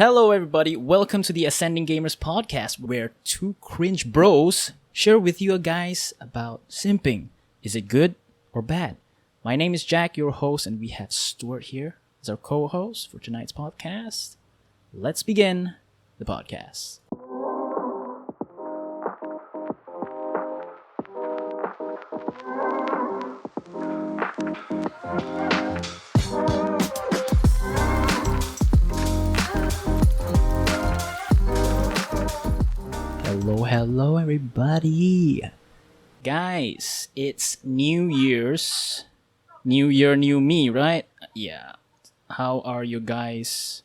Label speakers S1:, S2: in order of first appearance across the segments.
S1: Hello, everybody. Welcome to the Ascending Gamers podcast, where two cringe bros share with you guys about simping. Is it good or bad? My name is Jack, your host, and we have Stuart here as our co-host for tonight's podcast. Let's begin the podcast. Hello, everybody. Guys, it's New Year's. New Year, new me, right? Yeah. How are you guys'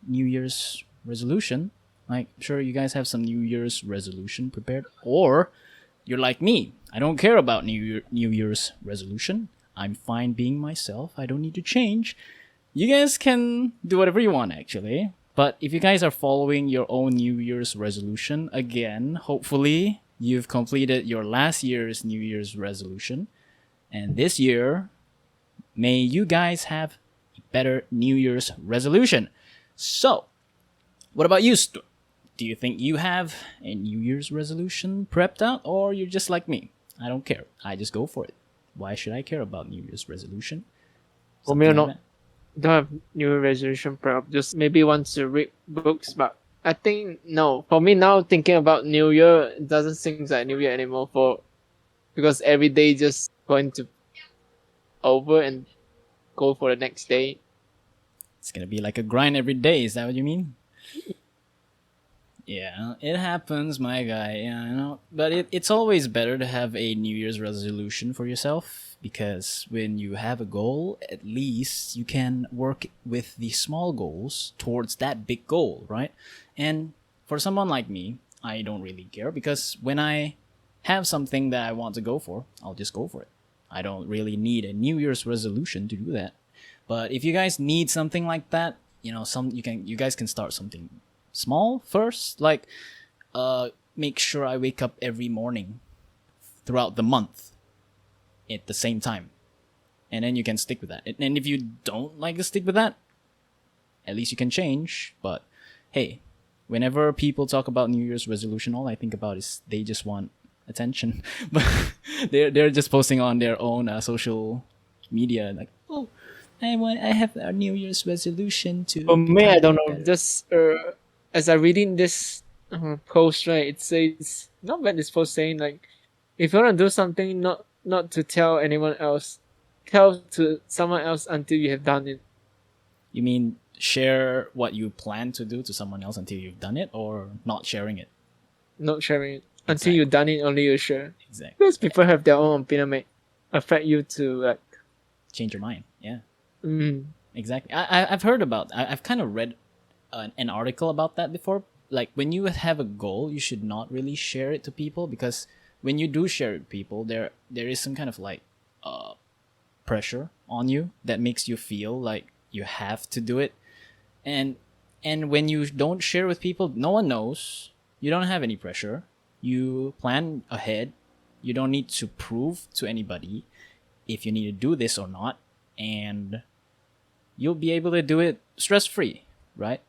S1: New Year's resolution? Like, sure, you guys have some New Year's resolution prepared. Or you're like me. I don't care about New Year's resolution. I'm fine being myself. I don't need to change. You guys can do whatever you want, actually. But if you guys are following your own New Year's resolution, again, hopefully you've completed your last year's New Year's resolution. And this year, may you guys have a better New Year's resolution. So, what about you, Stu? Do you think you have a New Year's resolution prepped out, or you're just like me? I don't care. I just go for it. Why should I care about New Year's resolution?
S2: For me, don't have New Year resolution prep. Just maybe want to read books, but I think no. For me now, thinking about New Year, it doesn't seem like New Year anymore. Because every day just going to over and go for the next day.
S1: It's gonna be like a grind every day. Is that what you mean? Yeah, it happens, my guy. Yeah, I know. But it's always better to have a New Year's resolution for yourself, because when you have a goal, at least you can work with the small goals towards that big goal, right? And for someone like me, I don't really care, because when I have something that I want to go for, I'll just go for it. I don't really need a New Year's resolution to do that. But if you guys need something like that, you guys can start something small first, like make sure I wake up every morning throughout the month at the same time, and then you can stick with that. And if you don't like to stick with that, at least you can change. But hey, whenever people talk about New Year's resolution, all I think about is they just want attention. But they're just posting on their own social media like, oh, I have a New Year's resolution to.
S2: For me, I don't know. Better. Just as I reading this post, right, it says not bad. This post saying like, if you want to do something, not to tell anyone else, tell to someone else until you have done it.
S1: You mean share what you plan to do to someone else until you've done it, or not sharing it?
S2: Not sharing it. Until you've done it, only you share.
S1: Exactly.
S2: Because people have their own opinion, may affect you to like
S1: change your mind. Yeah.
S2: Mm-hmm.
S1: Exactly. I've heard about. I've kind of read an article about that before. Like, when you have a goal, you should not really share it to people, because when you do share it with people, there is some kind of like pressure on you that makes you feel like you have to do it. And when you don't share with people, no one knows. You don't have any pressure. You plan ahead. You don't need to prove to anybody if you need to do this or not, and you'll be able to do it stress-free, right?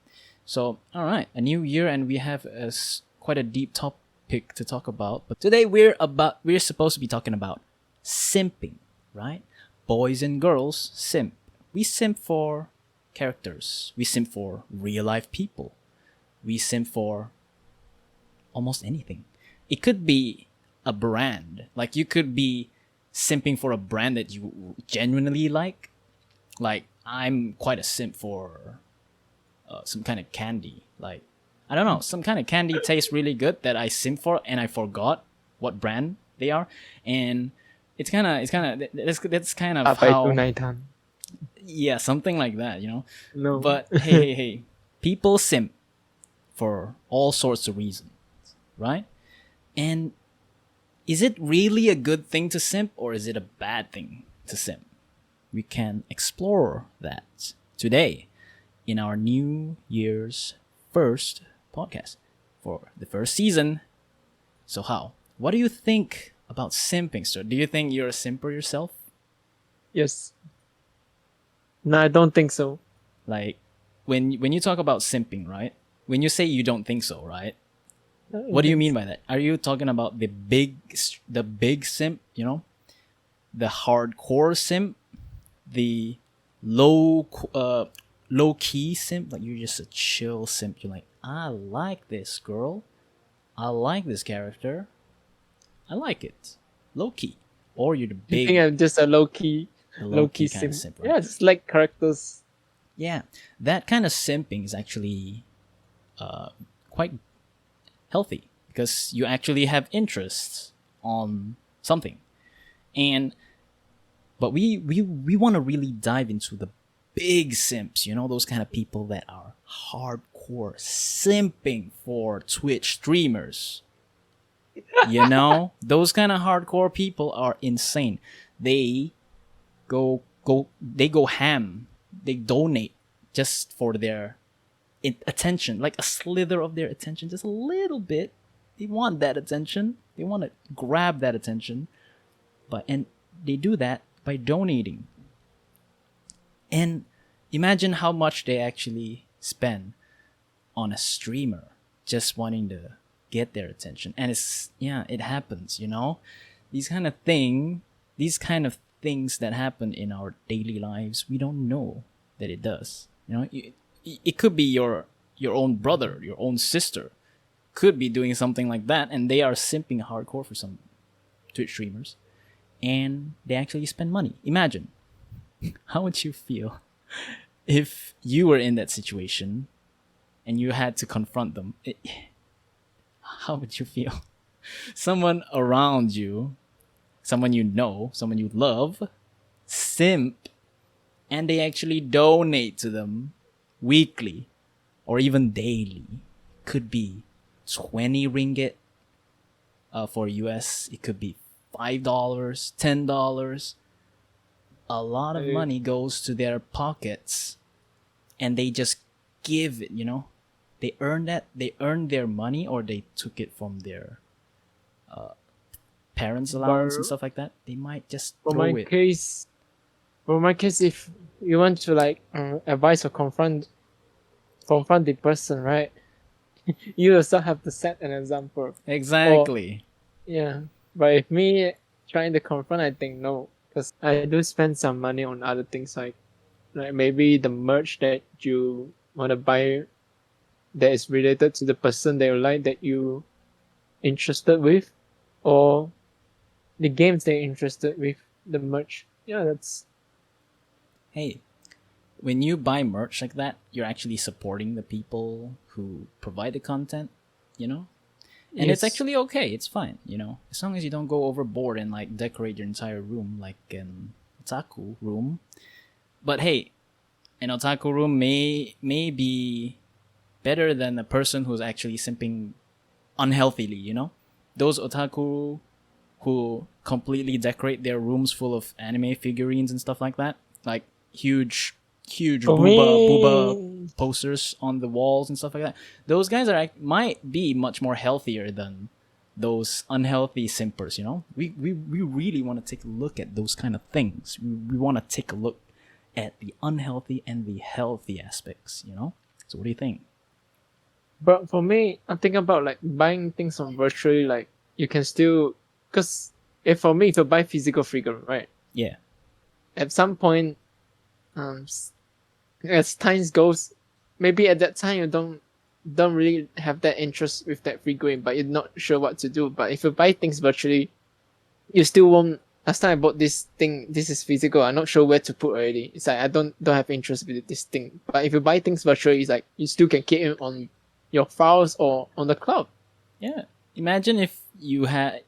S1: So, all right, a new year, and we have quite a deep topic to talk about. But today we're supposed to be talking about simping, right? Boys and girls simp. We simp for characters. We simp for real-life people. We simp for almost anything. It could be a brand. Like, you could be simping for a brand that you genuinely like. Like, I'm quite a simp for some kind of candy. Like, I don't know, some kind of candy tastes really good that I simp for, and I forgot what brand they are. And that's kind of how. Yeah, something like that, you know.
S2: No.
S1: But hey, people simp for all sorts of reasons, right? And is it really a good thing to simp, or is it a bad thing to simp? We can explore that today in our New Year's first podcast for the first season. So what do you think about simping, sir? Do you think you're a simper yourself?
S2: Yes. No, I don't think so.
S1: Like, when you talk about simping, right? When you say you don't think so, right? What do you mean by that? Are you talking about the big simp, you know, the hardcore simp, the low low key simp, like you're just a chill simp. You're like, I like this girl, I like this character, I like it, low key. Or you're the
S2: I think
S1: big,
S2: I'm just a low key
S1: kind of
S2: simp.
S1: simp, right?
S2: Yeah, just like characters.
S1: Yeah, that kind of simping is actually quite healthy because you actually have interests on something. And but we want to really dive into the big simps, you know, those kind of people that are hardcore simping for Twitch streamers. You know, those kind of hardcore people are insane. They they go ham. They donate just for their attention, like a slither of their attention, just a little bit. They want that attention. They want to grab that attention, and they do that by donating. And imagine how much they actually spend on a streamer just wanting to get their attention. And it happens, you know? These kind of things that happen in our daily lives, we don't know that it does. You know, it could be your own brother, your own sister could be doing something like that, and they are simping hardcore for some Twitch streamers, and they actually spend money. Imagine, how would you feel if you were in that situation and you had to confront them? How would you feel? Someone around you, someone you know, someone you love, simp, and they actually donate to them weekly or even daily. Could be 20 ringgit for US. It could be $5, $10. A lot of money goes to their pockets, and they just give it, you know. They earn that. They earned their money, or they took it from their parents' allowance and stuff like that. They might just throw it.
S2: For my case, if you want to like advise or confront the person, right? You also have to set an example.
S1: Exactly.
S2: Yeah, but if me trying to confront, I think no, because I do spend some money on other things like maybe the merch that you want to buy that is related to the person that you like, that you interested with, or the games they're interested with, the merch. Yeah, that's.
S1: Hey, when you buy merch like that, you're actually supporting the people who provide the content, you know? And
S2: Yes.
S1: it's actually okay. It's fine, you know? As long as you don't go overboard and like decorate your entire room like an otaku room. But hey, an otaku room may be better than a person who's actually simping unhealthily, you know? Those otaku who completely decorate their rooms full of anime figurines and stuff like that, like huge booba posters on the walls and stuff like that. Those guys might be much more healthier than those unhealthy simpers, you know? We really want to take a look at those kind of things. We want to take a look at the unhealthy and the healthy aspects, you know? So what do you think?
S2: But for me, I'm thinking about like buying things on virtually, like you can still, because if you buy physical figure, right?
S1: Yeah.
S2: At some point, as time goes, maybe at that time you don't really have that interest with that figurine, but you're not sure what to do. But if you buy things virtually, you still won't. Last time I bought this thing, this is physical. I'm not sure where to put already. It's like I don't have interest with this thing. But if you buy things virtually, it's like you still can keep it on your files or on the cloud.
S1: Yeah. Imagine if you had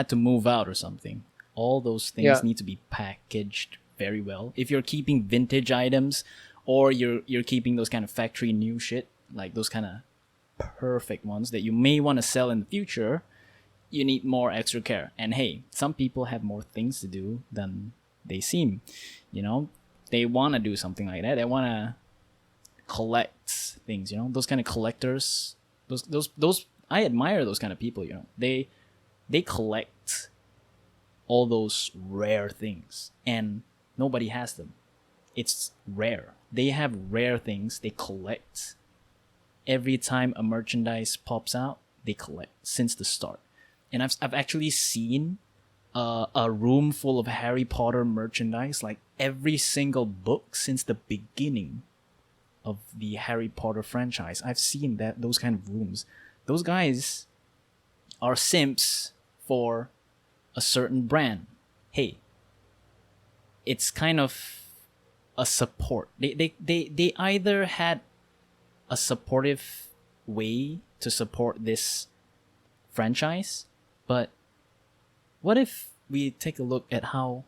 S1: to move out or something. All those things need to be packaged very well. If you're keeping vintage items, or you're keeping those kind of factory new shit, like those kind of perfect ones that you may want to sell in the future, you need more extra care. And hey, some people have more things to do than they seem. You know, they want to do something like that. They want to collect things, you know, those kind of collectors. Those I admire those kind of people, you know. They collect all those rare things, and nobody has them. It's rare. they have rare things they collect. Every time a merchandise pops out, they collect since the start. And I've actually seen a room full of Harry Potter merchandise, like every single book since the beginning of the Harry Potter franchise. I've seen those kind of rooms. Those guys are simps for a certain brand. Hey, it's kind of a support. They either had a supportive way to support this franchise, but what if we take a look at how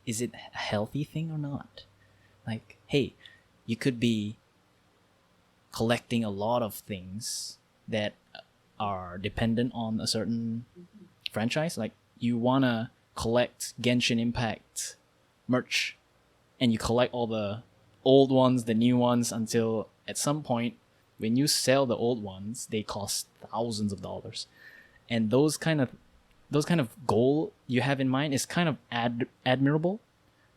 S1: is it a healthy thing or not? Like, hey, you could be collecting a lot of things that are dependent on a certain franchise. Like, you wanna collect Genshin Impact merch, and you collect all the old ones, the new ones, until at some point when you sell the old ones, they cost thousands of dollars. And those kind of goal you have in mind is kind of admirable,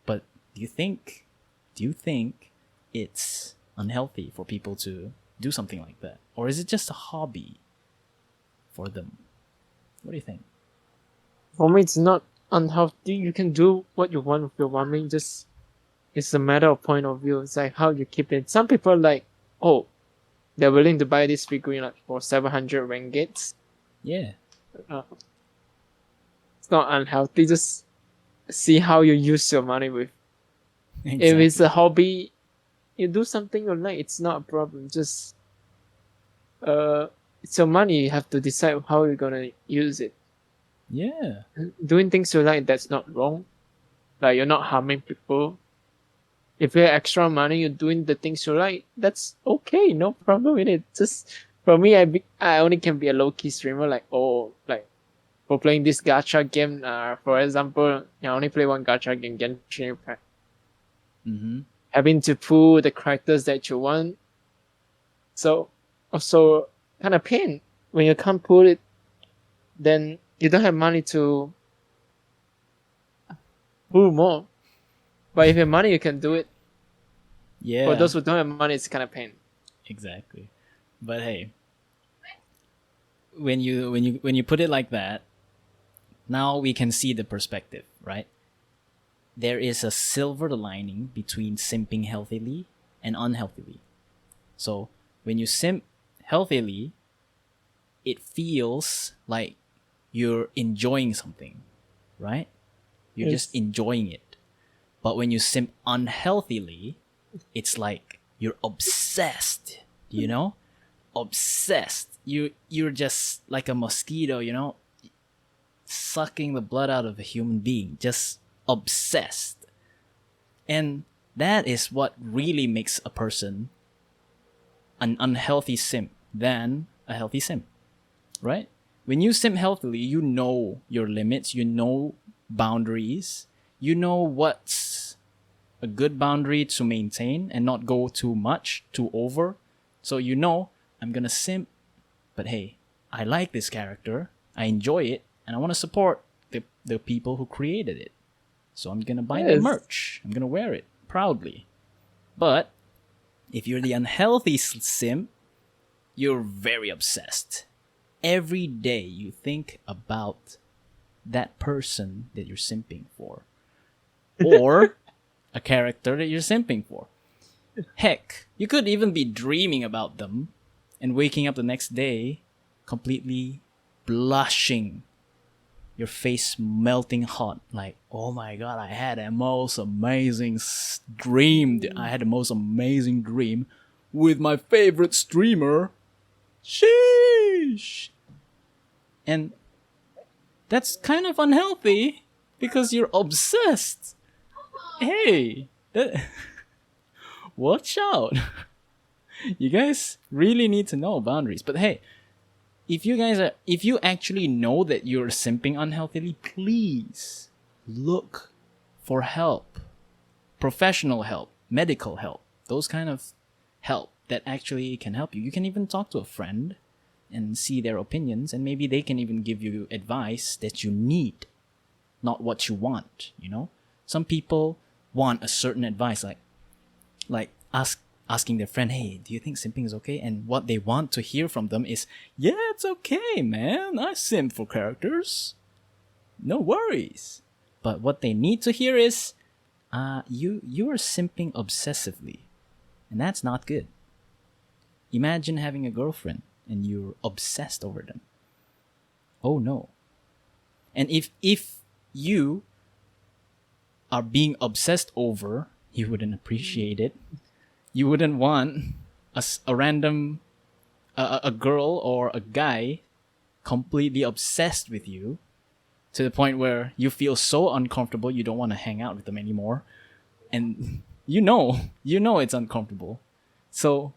S1: but do you think it's unhealthy for people to do something like that, or is it just a hobby for them? What do you think?
S2: For me, it's not unhealthy. You can do what you want with your money. Just it's a matter of point of view. It's like how you keep it. Some people like, oh, they're willing to buy this figurine like for 700 ringgits.
S1: Yeah.
S2: It's not unhealthy. Just see how you use your money with.
S1: Exactly.
S2: If it's a hobby, you do something you like. It's not a problem. Just it's your money. You have to decide how you're gonna use it.
S1: Yeah.
S2: Doing things you like, that's not wrong. Like, you're not harming people. If you have extra money, you're doing the things you like, that's okay, no problem with it. Just for me, I only can be a low-key streamer, like, for playing this gacha game, for example, I only play one gacha game, Genshin Impact.
S1: Mm-hmm.
S2: Having to pull the characters that you want, so also kind of pain when you can't pull it. Then you don't have money to pull more. But if you have money, you can do it.
S1: Yeah.
S2: For those who don't have money, it's kind of pain.
S1: Exactly. But hey, when you put it like that, now we can see the perspective, right? There is a silver lining between simping healthily and unhealthily. So when you simp healthily, it feels like you're enjoying something, right? You're
S2: Yes.
S1: just enjoying it. But when you simp unhealthily, it's like you're obsessed, you know? Obsessed. You're just like a mosquito, you know, sucking the blood out of a human being, just obsessed. And that is what really makes a person an unhealthy simp than a healthy simp, right? When you simp healthily, you know your limits, you know boundaries, you know what's a good boundary to maintain and not go too much, too over. So you know, I'm gonna simp, but hey, I like this character, I enjoy it, and I want to support the people who created it. So I'm gonna buy their
S2: Yes.
S1: merch, I'm gonna wear it proudly. But if you're the unhealthy simp, you're very obsessed. Every day you think about that person that you're simping for, or a character that you're simping for. Heck, you could even be dreaming about them and waking up the next day completely blushing, your face melting hot, like, oh my god, I had a most amazing dream. I had the most amazing dream with my favorite streamer. Sheesh. And that's kind of unhealthy because you're obsessed. Hey, watch out. You guys really need to know boundaries. But hey, if you actually know that you're simping unhealthily, please look for help. Professional help, medical help, those kind of help that actually can help you. You can even talk to a friend and see their opinions, and maybe they can even give you advice that you need, not what you want, you know? Some people want a certain advice, like asking their friend, hey, do you think simping is okay? And what they want to hear from them is, yeah, it's okay, man. I simp for characters. No worries. But what they need to hear is, you are simping obsessively. And that's not good. Imagine having a girlfriend and you're obsessed over them. Oh no. And if you are being obsessed over, you wouldn't appreciate it. You wouldn't want a random a girl or a guy completely obsessed with you to the point where you feel so uncomfortable you don't want to hang out with them anymore. And you know it's uncomfortable. So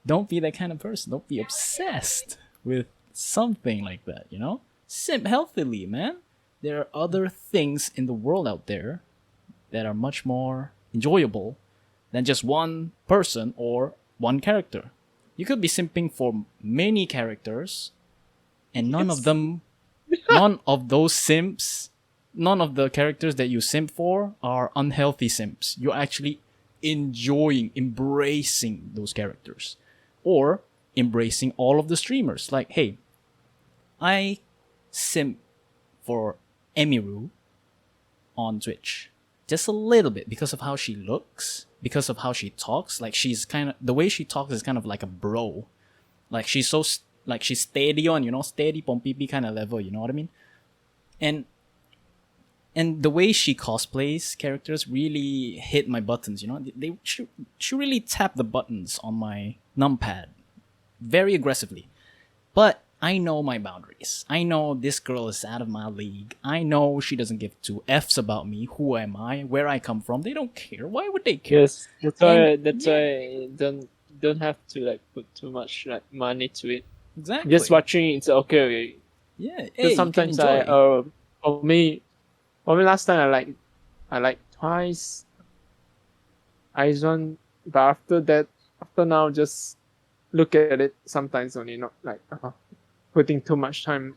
S1: don't be that kind of person. Don't be obsessed with something like that, you know? Simp healthily, man. There are other things in the world out there that are much more enjoyable than just one person or one character. You could be simping for many characters, and none of those simps, none of the characters that you simp for are unhealthy simps. You're actually embracing those characters. Or embracing all of the streamers. Like, hey, I simp for Emiru on Twitch. Just a little bit because of how she looks, because of how she talks. Like, she's kind of, the way she talks is kind of like a bro. Like, she's so, like, she's steady on, steady pompipi kind of level, you know what I mean? And the way she cosplays characters really hit my buttons, she really tapped the buttons on my numpad very aggressively. But I know my boundaries. I know this girl is out of my league. I know she doesn't give two F's about me. Who am I? Where I come from? They don't care. Why would they care?
S2: Yes, that's why don't have to like put too much like money to it.
S1: Exactly.
S2: Just watching it's okay.
S1: Yeah.
S2: Hey, sometimes for me last time I like twice. One, but after now just look at it sometimes only, not like putting too much time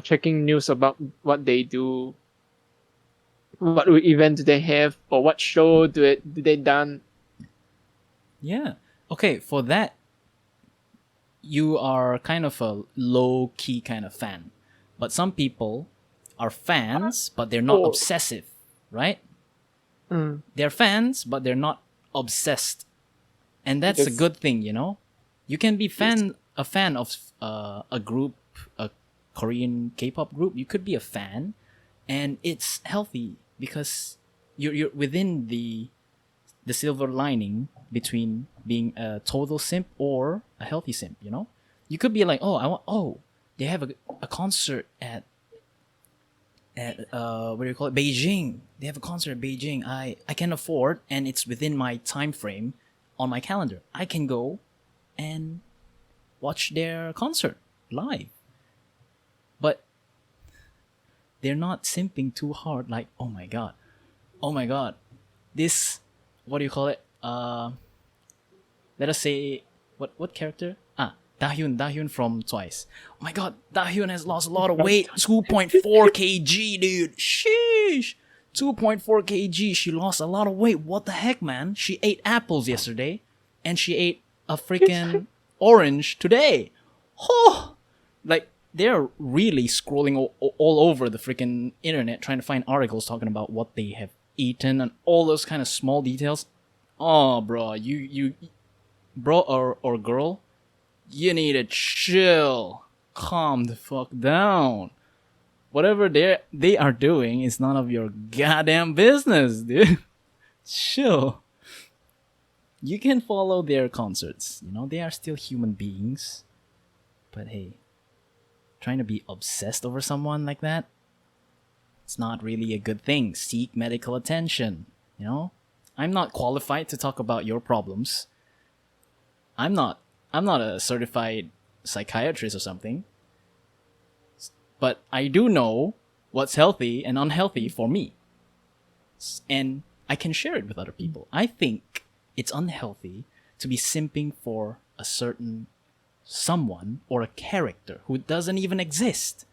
S2: checking news about what they do, what event do they have, or what show do they done.
S1: Yeah. Okay, for that, you are kind of a low-key kind of fan. But some people are fans, but they're not obsessive, right?
S2: Mm.
S1: They're fans, but they're not obsessed. And that's a good thing, You can be a fan of a group, a Korean K-pop group. You could be a fan, and it's healthy because you're within the silver lining between being a total simp or a healthy simp. You could be like, they have a concert at what do you call it, Beijing. They have a concert at Beijing. I can afford, and it's within my time frame on my calendar. I can go and watch their concert live. But they're not simping too hard, like, oh my god, this, what do you call it, let us say, what character, Dahyun from Twice. Oh my god, Dahyun has lost a lot of weight. 2.4 kg, dude. Sheesh. 2.4 kg. She lost a lot of weight. What the heck, man? She ate apples yesterday, and she ate a freaking orange today. Oh, like, they're really scrolling all over the freaking internet trying to find articles talking about what they have eaten and all those kind of small details. Oh, bro, bro or girl, you need to chill. Calm the fuck down. Whatever they are doing is none of your goddamn business, dude. Chill. You can follow their concerts. They are still human beings. But hey, trying to be obsessed over someone like that, it's not really a good thing. Seek medical attention. I'm not qualified to talk about your problems. I'm not a certified psychiatrist or something. But I do know what's healthy and unhealthy for me. And I can share it with other people. I think it's unhealthy to be simping for a certain someone or a character who doesn't even exist.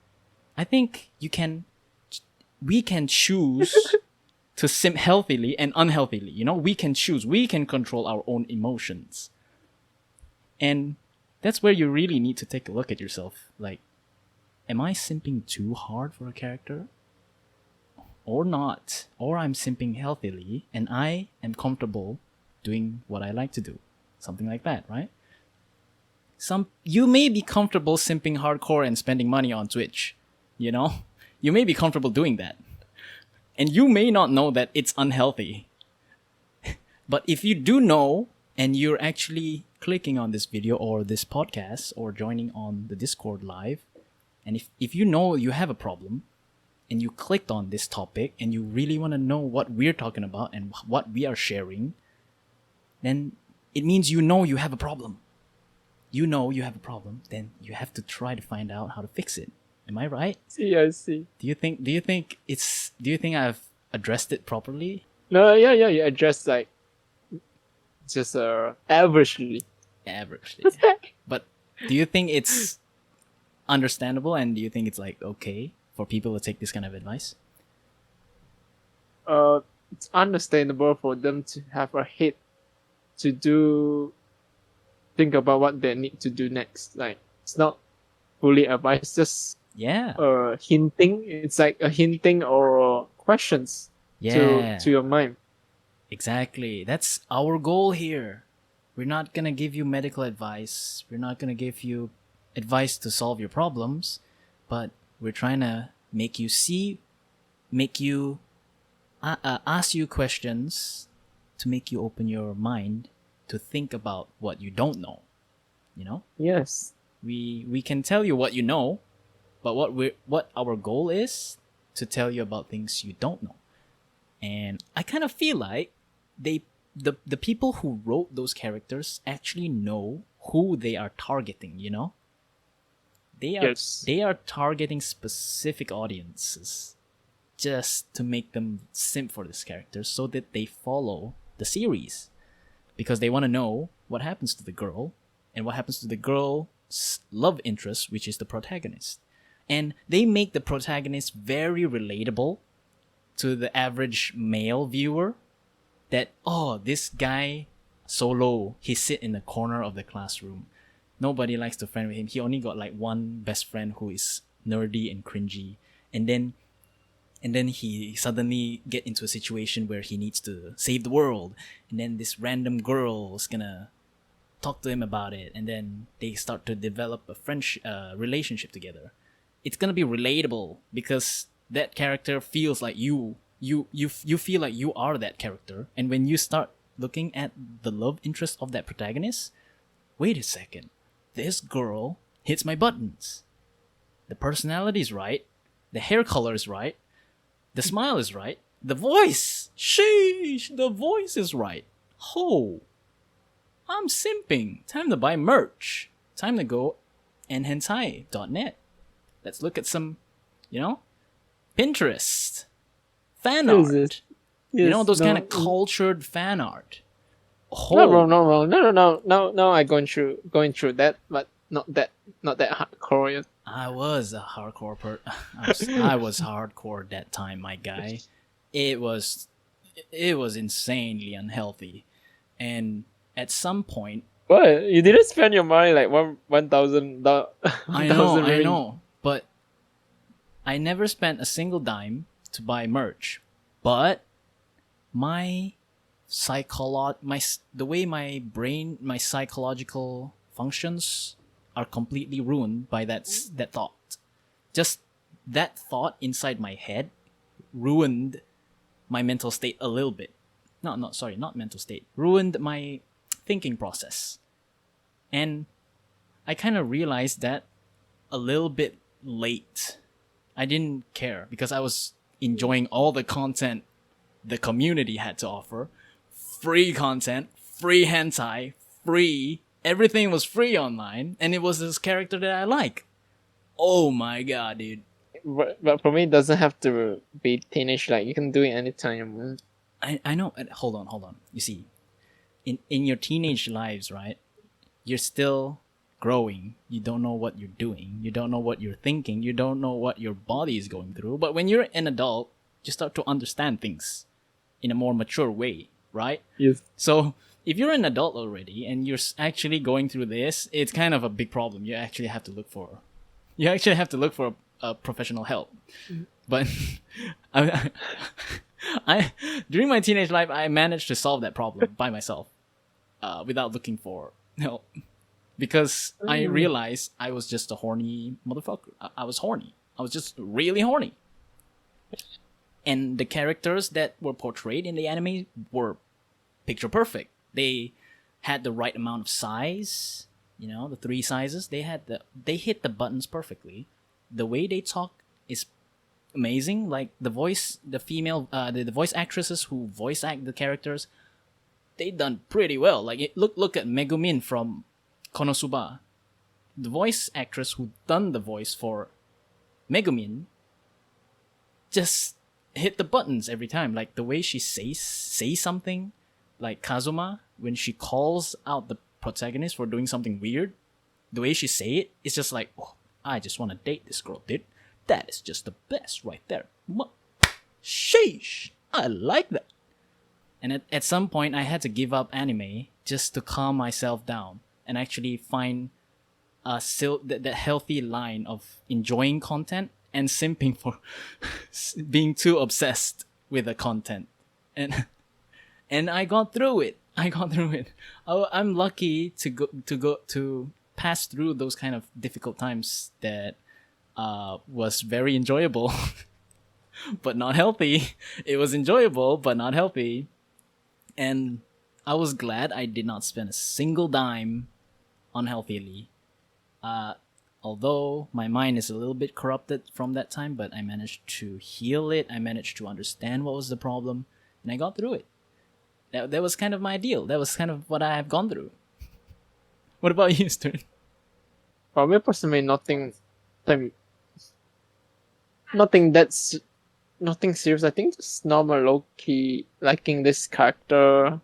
S1: I think we can choose to simp healthily and unhealthily. You know, we can choose. We can control our own emotions. And that's where you really need to take a look at yourself. Like, am I simping too hard for a character? Or not? Or I'm simping healthily and I am comfortable doing what I like to do. Something like that, right? You may be comfortable simping hardcore and spending money on Twitch. You know? You may be comfortable doing that. And you may not know that it's unhealthy. But if you do know, and you're actually clicking on this video or this podcast or joining on the Discord live, and if you know you have a problem, and you clicked on this topic, and you really want to know what we're talking about and what we are sharing, then it means you know you have a problem. You know you have a problem, then you have to try to find out how to fix it. Am I right?
S2: See, I see.
S1: Do you think I've addressed it properly?
S2: No, yeah, you address like just averagely.
S1: Averagely. But do you think it's understandable, and do you think it's like okay for people to take this kind of advice?
S2: It's understandable for them to have a head to think about what they need to do next. Like, it's not fully advice, just hinting. It's like a hinting or questions to your mind.
S1: Exactly. That's our goal here. We're not gonna give you medical advice. We're not gonna give you advice to solve your problems, but we're trying to make you ask you questions to make you open your mind to think about what you don't know. You know?
S2: Yes.
S1: We can tell you what you know, but what our goal is to tell you about things you don't know. And I kind of feel like the people who wrote those characters actually know who they are targeting, you know? They are targeting specific audiences just to make them simp for this character so that they follow the series. Because they want to know what happens to the girl and what happens to the girl's love interest, which is the protagonist. And they make the protagonist very relatable to the average male viewer. That, oh, this guy, solo, he sit in the corner of the classroom. Nobody likes to friend with him. He only got like one best friend who is nerdy and cringy. And then he suddenly get into a situation where he needs to save the world. And then this random girl is gonna talk to him about it. And then they start to develop a friendship, relationship together. It's gonna be relatable because that character feels like you feel like you are that character. And when you start looking at the love interest of that protagonist, wait a second, this girl hits my buttons. The personality is right, the hair color is right, the smile is right, the voice, sheesh, the voice is right. Ho, I'm simping. Time to buy merch. Time to go nhentai.net. Let's look at some, Pinterest. Fan art.
S2: Yes,
S1: you know, those kind of cultured fan art.
S2: No, I'm going through that, but not that hardcore yet.
S1: I was a hardcore I was hardcore that time, my guy. It was insanely unhealthy. And at some point,
S2: what? You didn't spend your money like 1,000.
S1: I know, but I never spent a single dime to buy merch. But the way my brain, my psychological functions are completely ruined by that thought. Just that thought inside my head ruined my mental state a little bit. Not mental state. Ruined my thinking process. And I kind of realized that a little bit late. I didn't care because I was enjoying all the content the community had to offer. Free content, free hentai, free. Everything was free online, and it was this character that I like. Oh my god, dude.
S2: But for me, it doesn't have to be teenage. Like, you can do it anytime.
S1: I know. Hold on. You see, in your teenage lives, right? You're still growing. You don't know what you're doing. You don't know what you're thinking. You don't know what your body is going through. But when you're an adult, you start to understand things. in a more mature way, right?
S2: Yes.
S1: So if you're an adult already and you're actually going through this, it's kind of a big problem. You actually have to look for a professional help. But I, I during my teenage life, I managed to solve that problem by myself, without looking for help, because I realized I was just a horny motherfucker. I was horny. I was just really horny. And the characters that were portrayed in the anime were picture perfect. They had the right amount of size, the 3 sizes. They hit the buttons perfectly. The way they talk is amazing. Like the voice, the female, the voice actresses who voice act the characters, they done pretty well. Like look at Megumin from Konosuba. The voice actress who done the voice for Megumin just hit the buttons every time. Like the way she say something, like Kazuma, when she calls out the protagonist for doing something weird, the way she say it, it's just like, oh, I just want to date this girl, dude. That is just the best right there. Sheesh, I like that. And at some point, I had to give up anime just to calm myself down and actually find that healthy line of enjoying content and simping for being too obsessed with the content. And I got through it. I'm lucky to pass through those kind of difficult times that was very enjoyable, but not healthy. It was enjoyable, but not healthy. And I was glad I did not spend a single dime unhealthily. Although my mind is a little bit corrupted from that time, but I managed to heal it. I managed to understand what was the problem, and I got through it. That was kind of my deal. That was kind of what I have gone through. What about you, Stuart?
S2: For me personally, nothing that's nothing serious. I think just normal, low key liking this character.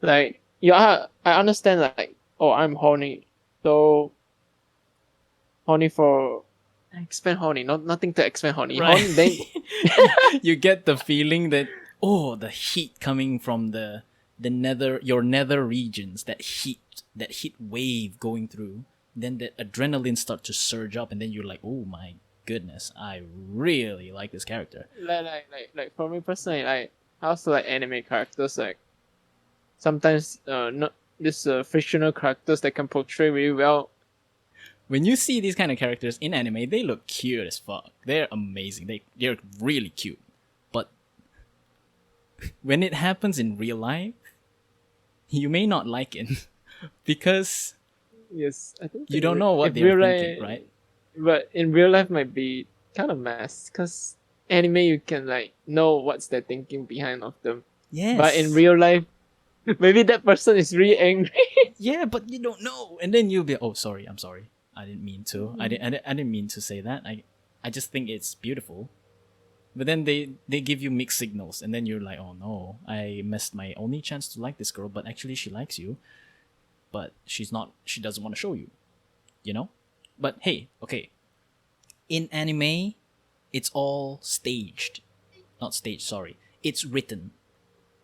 S2: Like I understand. Like, oh, I'm horny, so horny for expand horny. Nothing to expand horny.
S1: Right.
S2: Horny, then
S1: you get the feeling that, oh, the heat coming from your nether regions, that heat wave going through, then the adrenaline start to surge up, and then you're like, oh my goodness, I really like this character.
S2: Like for me personally, I also like anime characters. Like sometimes not this fictional characters that can portray really well.
S1: When you see these kind of characters in anime, they look cute as fuck. They're amazing. They're really cute. But when it happens in real life, you may not like it because
S2: yes, I think
S1: you don't know what they're thinking, right?
S2: But in real life might be kind of mess, because anime you can like know what's their thinking behind of them.
S1: Yes.
S2: But in real life, maybe that person is really angry.
S1: Yeah, but you don't know, and then you'll be, oh, sorry, I'm sorry, I didn't mean to. Mm-hmm. I didn't mean to say that. I just think it's beautiful. But then they give you mixed signals, and then you're like, oh no, I missed my only chance to like this girl, but actually she likes you, but she doesn't want to show you, But hey, okay, in anime, it's all staged. Not staged, sorry. It's written.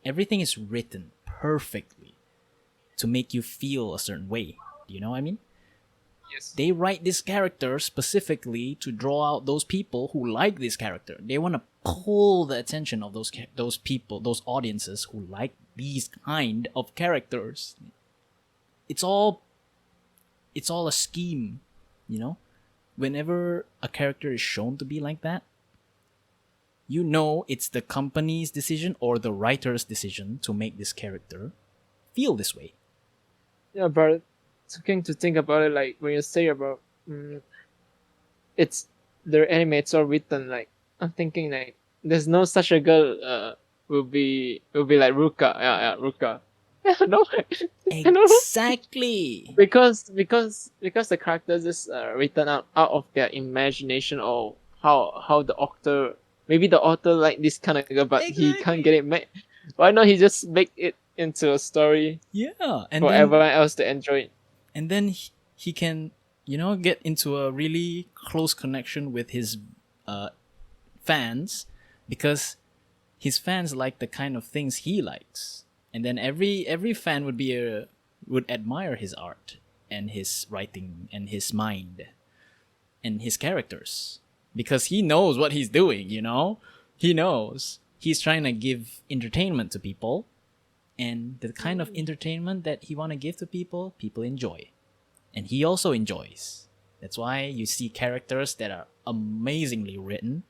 S1: Everything is written perfectly to make you feel a certain way. Do you know what I mean?
S2: Yes.
S1: They write this character specifically to draw out those people who like this character. They want to pull the attention of those people, those audiences who like these kind of characters. It's all a scheme, Whenever a character is shown to be like that, it's the company's decision or the writer's decision to make this character feel this way.
S2: Yeah, but looking to think about it, like when you say about it's their anime, it's all written. Like I'm thinking, like there's no such a girl will be like Ruka. Yeah, Ruka. Yeah, no.
S1: Exactly.
S2: because the characters is written out of their imagination, or how the author, maybe the author like this kind of girl, but he can't get it made. Why not he just make it into a story?
S1: Yeah, and
S2: for everyone else to enjoy it.
S1: And then he can, get into a really close connection with his fans, because his fans like the kind of things he likes, and then every fan would admire his art and his writing and his mind and his characters because he knows what he's doing. He knows he's trying to give entertainment to people, and the kind of entertainment that he want to give to people enjoy, and he also enjoys. That's why you see characters that are amazingly written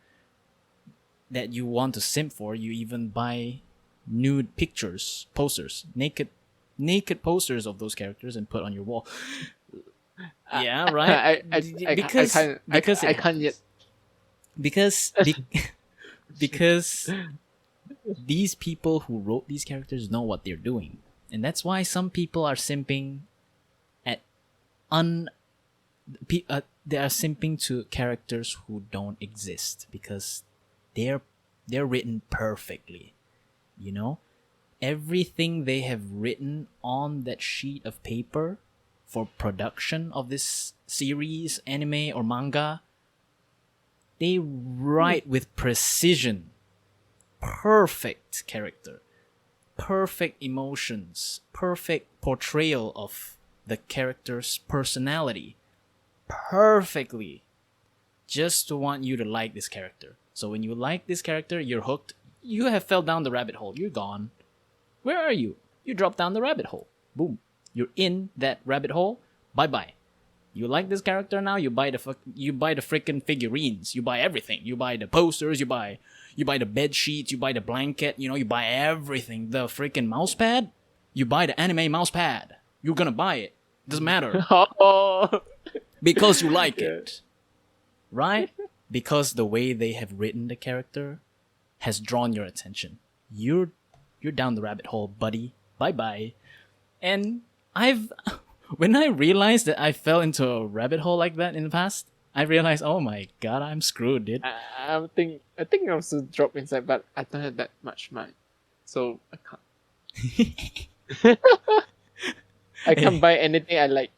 S1: that you want to simp for. You even buy nude pictures, posters, naked posters of those characters and put on your wall. Yeah, right.
S2: Because I can't yet.
S1: Because these people who wrote these characters know what they're doing, and that's why some people are simping at they are simping to characters who don't exist because they're written perfectly. Everything they have written on that sheet of paper for production of this series, anime, or manga, they write with precision. Perfect character, perfect emotions, perfect portrayal of the character's personality, perfectly, just to want you to like this character. So when you like this character, you're hooked. You have fell down the rabbit hole. You're gone. Where are you? You dropped down the rabbit hole. Boom. You're in that rabbit hole. Bye-bye. You like this character now, you buy the freaking figurines. You buy everything. You buy the posters, you buy the bed sheets, you buy the blanket, you buy everything. The freaking mouse pad, you buy the anime mouse pad. You're gonna buy it. Doesn't matter. Because you like it. Right? Because the way they have written the character has drawn your attention. You're down the rabbit hole, buddy. Bye-bye. And when I realized that I fell into a rabbit hole like that in the past, I realized, oh my god, I'm screwed, dude.
S2: I think I also dropped inside, but I don't have that much mind, so I can't. I can't buy anything I like.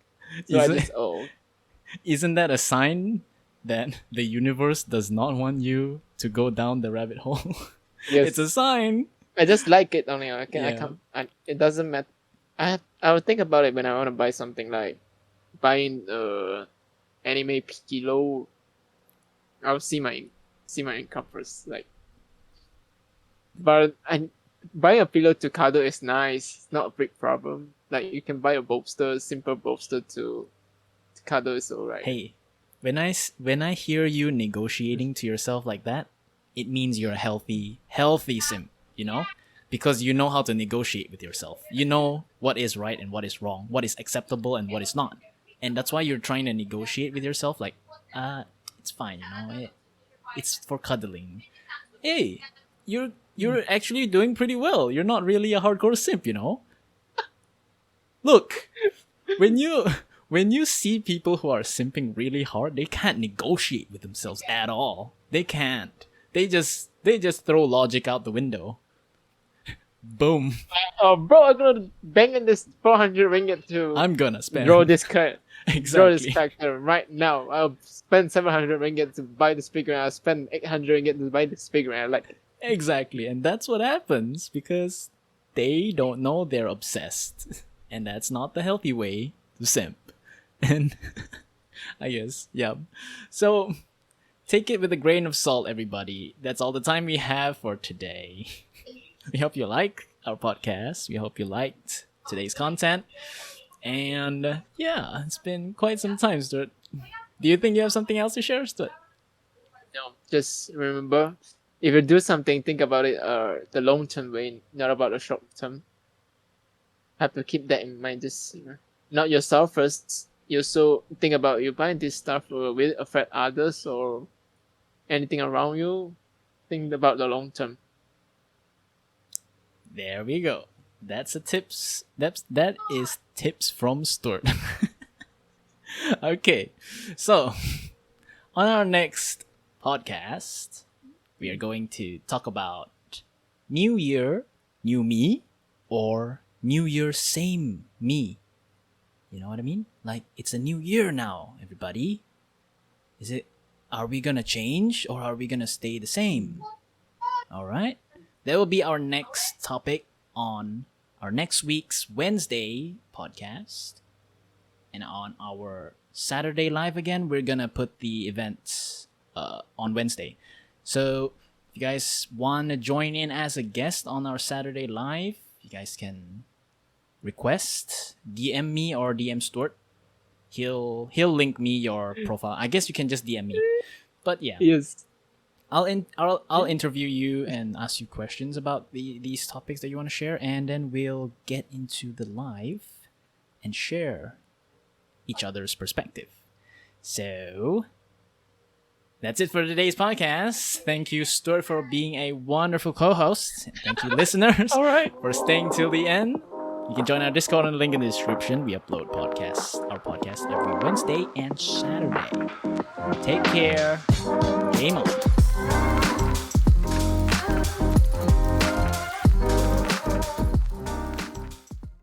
S2: So
S1: Isn't that a sign that the universe does not want you to go down the rabbit hole?
S2: Yes.
S1: It's a sign.
S2: I just like it only. I can't. It doesn't matter. I would think about it when I want to buy something, like buying anime kilo. I'll see my income first. But buying a pillow to cuddle is nice. It's not a big problem. Like you can buy a bolster, simple bolster to cuddle is alright.
S1: Hey, when I hear you negotiating to yourself like that, it means you're a healthy simp. Because you know how to negotiate with yourself. You know what is right and what is wrong, what is acceptable and what is not. And that's why you're trying to negotiate with yourself like, it's fine, it's for cuddling. Hey, you're actually doing pretty well. You're not really a hardcore simp, Look, when you see people who are simping really hard, they can't negotiate with themselves at all. They can't. They just throw logic out the window. Boom.
S2: Bro, I'm gonna bang in this 400 ringgit to.
S1: I'm gonna spend.
S2: Draw this card.
S1: Exactly.
S2: Draw this character right now. I'll spend 700 ringgit to buy this figure. I'll spend 800 ringgit to buy this figure. I like it.
S1: Exactly, and that's what happens because they don't know they're obsessed, and that's not the healthy way to simp. And I guess, yeah. So take it with a grain of salt, everybody. That's all the time we have for today. We hope you like our podcast. We hope you liked today's content. And yeah, it's been quite some time, Stuart. Do you think you have something else to share, Stuart?
S2: No, just remember, if you do something, think about it the long-term way, not about the short-term. Have to keep that in mind. Just not yourself first. You also think about you buying this stuff will it affect others or anything around you. Think about the long-term.
S1: There we go. That's a tips. That is tips from Stuart. Okay, so on our next podcast, we are going to talk about New Year, new me, or New Year, same me. You know what I mean? Like it's a new year now, everybody. Are we gonna change or are we gonna stay the same? All right. that will be our next topic on our next week's Wednesday podcast. And on our Saturday live again, we're gonna put the events on Wednesday. So if you guys want to join in as a guest on our Saturday live, you guys can request, DM me or DM Stuart. He'll link me your profile. I guess you can just DM me. But yeah,
S2: Yes.
S1: I'll interview you and ask you questions about these topics that you want to share, and then we'll get into the live and share each other's perspective. So that's it for today's podcast. Thank you, Stuart, for being a wonderful co-host. And thank you, listeners,
S2: All right.
S1: for staying till the end. You can join our Discord on the link in the description. We upload our podcast every Wednesday and Saturday. Take care. Game on.